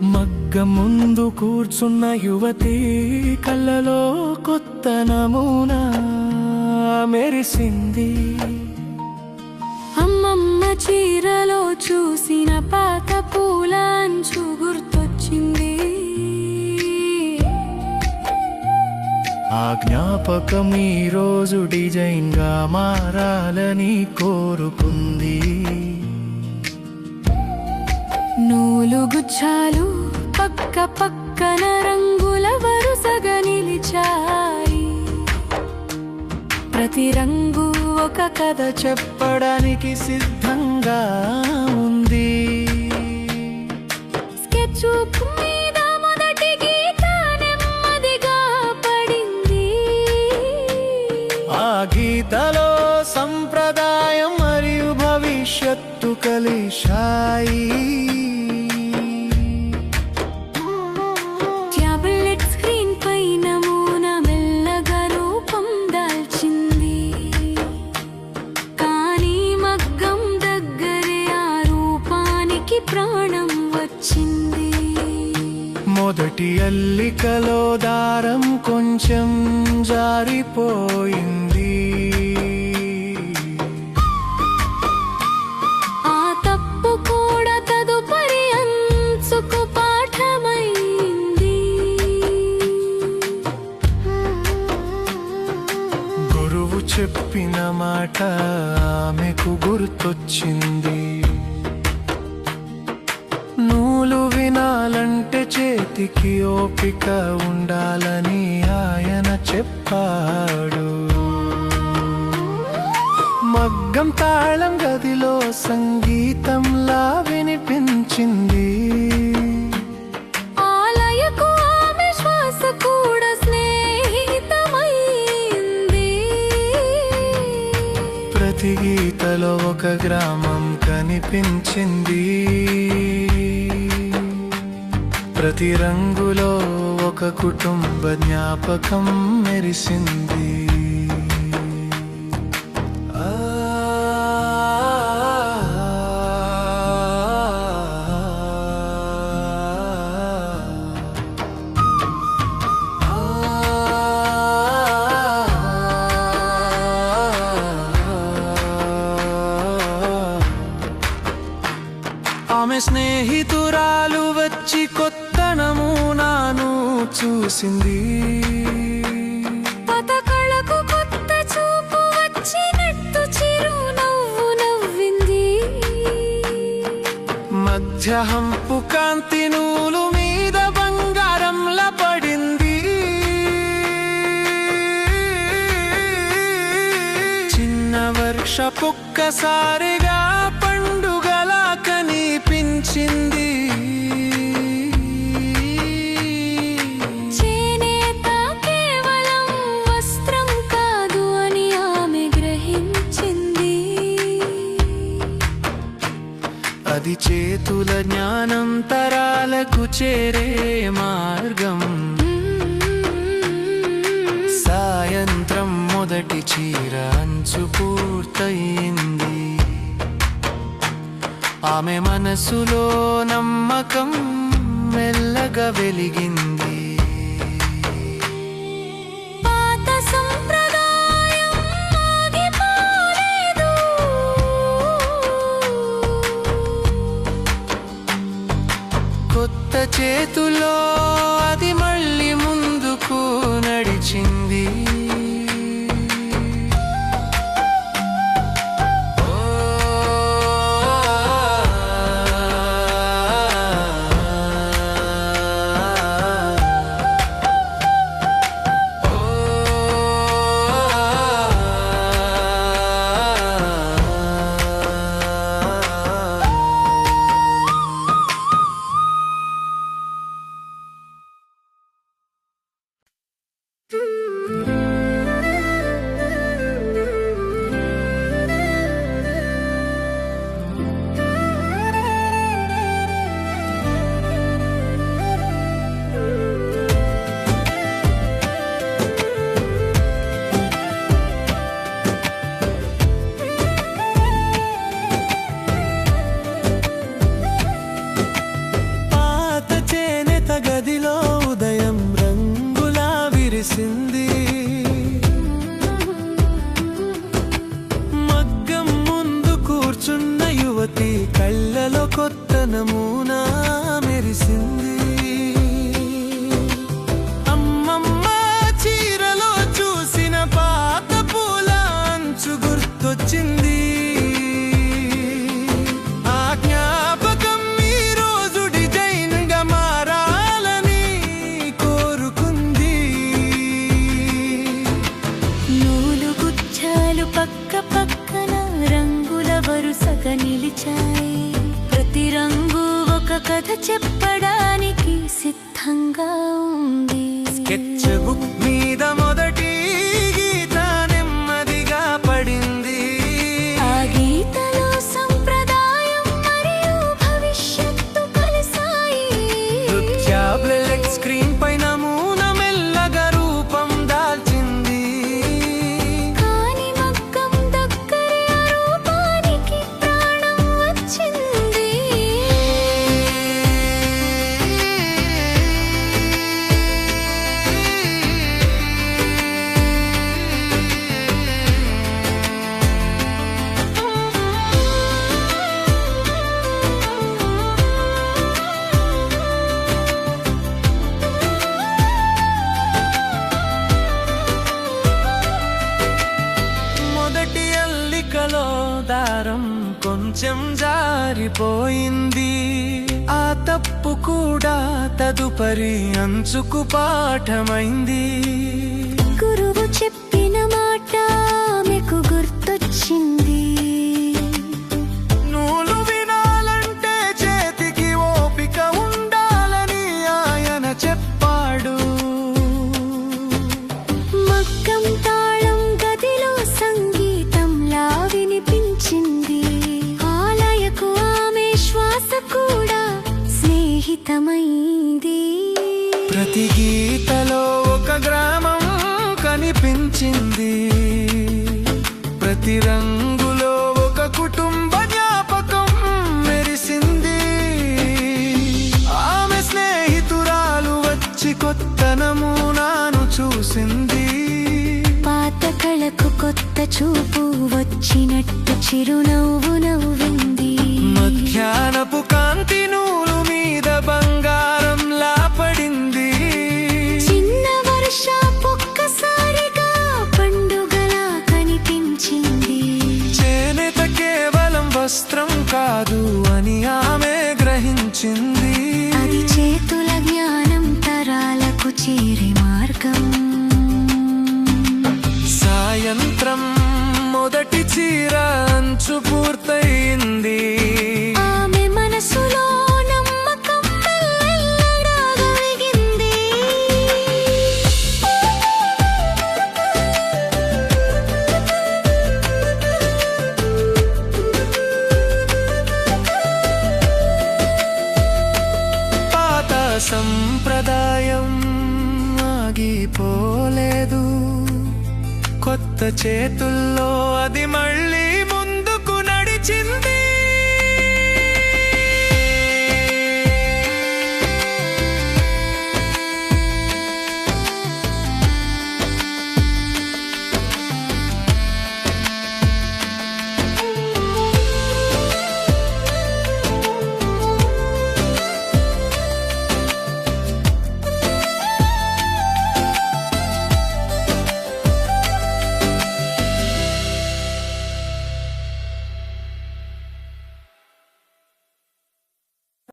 మగ్గం ముందు కూర్చున్న యువతి కళ్ళలో కొత్త నమూనా మెరిసింది. అమ్మమ్మ చీరలో చూసిన పాత పూల అంచు గుర్తొచ్చింది. ఆ జ్ఞాపకం ఈ రోజు డిజైన్ గా మారాలని కోరుకుంది. నూలు గుచ్చాలు పక్క పక్కన రంగుల వరుసగా నిలిచాయి. ప్రతి రంగు ఒక కథ చెప్పడానికి సిద్ధంగా ఉంది. స్కెచ్ బుక్ మీద మొదటి గీత నెమ్మదిగా పడింది. ఆ గీతలో సంప్రదాయం మరియు భవిష్యత్తు కలిశాయి. ట్యాబ్లెట్ స్క్రీన్ పై నమూనా మెల్లగా రూపం దాల్చింది. కానీ మగ్గం దగ్గరే ఆ రూపానికి ప్రాణం వచ్చింది. మొదటి అల్లికలో దారం కొంచెం జారిపోయింది. ఆ తప్పు కూడా తదుపరి అంచుకు పాఠమైంది. గురువు చెప్పిన మాట ఆమెకు గుర్తొచ్చింది. నూలు వినాలంటే చేతికి ఓపిక ఉండాలని ఆయన చెప్పాడు. మగ్గం తాళం గదిలో సంగీతంలా వినిపించింది. ఆలయకు ఆమె శ్వాస కూడా స్నేహితమైంది. ప్రతి గీతలో ఒక గ్రామం కనిపించింది. ప్రతి రంగులో ఒక కుటుంబ జ్ఞాపకం మెరిసింది. ఆమె స్నేహితురాలు వచ్చి కొత్త నమూనాను చూసింది. కొత్త కళకు కొత్త చూపు వచ్చినట్టు చిరునవ్వు నవ్వింది. మధ్యహంపు కాంతి నూలు మీద బంగారంలా పడింది. చిన్న వర్షపొక్కసారిగా పండుగలా కనిపించింది. చేనేత కేవలం వస్త్రం కాదు అని ఆమె గ్రహించింది. అది చేతుల జ్ఞానం తరాలకు చేరే మార్గం. సాయంత్రం మొదటి చీర అంచు పూర్తయింది. ఆమె మనసులో నమ్మకం మెల్లగా వెలిగింది. పాత సంప్రదాయం ఆగిపోలేదు. కొత్త చేతుల్లో అది మళ్ళీ ముందుకు నడిచింది. మెరిసింది. అమ్మమ్మ చీరలో చూసిన పాత పూల అంచు గుర్తొచ్చింది. ఆ జ్ఞాపకం ఈ రోజు డిజైన్ గా మారాలని కోరుకుంది. నూలు గుచ్చాలు పక్క పక్కన రంగుల వరుసగా నిలిచాయి. ప్రతి రంగు ఒక కథ చెప్పడానికి సిద్ధంగా ఉంది. స్కెచ్ బుక్ మీద మొదటి గీత నెమ్మదిగా పడింది. ఆ గీతలో సంప్రదాయం మరియు భవిష్యత్తు కలిసాయి. ట్యాబ్లెట్ స్క్రీన్ పై నమూనా మెల్లగా రూపం దాల్చింది. కాని మగ్గం దగ్గరే ఆ రూపానికి ప్రాణం వచ్చింది. మొదటి అల్లికలో దారం కొంచెం జారిపోయింది. ఆ తప్పు కూడా తదుపరి అంచుకు పాఠమైంది. గురువు చెప్పిన మాట మీకు గుర్తొచ్చింది. నూలు వినాలంటే చేతికి ఓపిక ఉండాలని ఆయన చెప్పాడు. మగ్గం తాళం గదిలో సంగీతంలా వినిపించింది. ఆలయకు ఆమె శ్వాస కూడా స్నేహితమైంది. ప్రతి గీతలో ఒక గ్రామం కనిపించింది. ప్రతి రంగులో ఒక కుటుంబ జ్ఞాపకం మెరిసింది. ఆమె స్నేహితురాలు వచ్చి కొత్త నమూనాను చూసింది. పాత కళకు కొత్త చూపు వచ్చినట్టు చిరునవ్వు నవ్వింది. మధ్యాహ్నపు కాంతి నూలు మీద బంగారంలా పడింది. చిన్న వర్ష ఒక్కసారిగా పండుగలా కనిపించింది. చేనేత కేవలం వస్త్రం కాదు అని ఆమె గ్రహించింది. అది చేతుల జ్ఞానం తరాలకు చేరే మార్గం. సాయంత్రం మొదటి చీర అంచు పూర్తయింది. ఆమె మనసులో నమ్మకం మెల్లగా వెలిగింది. పాత సంప్రదాయం ఆగిపోలేదు. కొత్త చేతుల్లో అది మళ్ళీ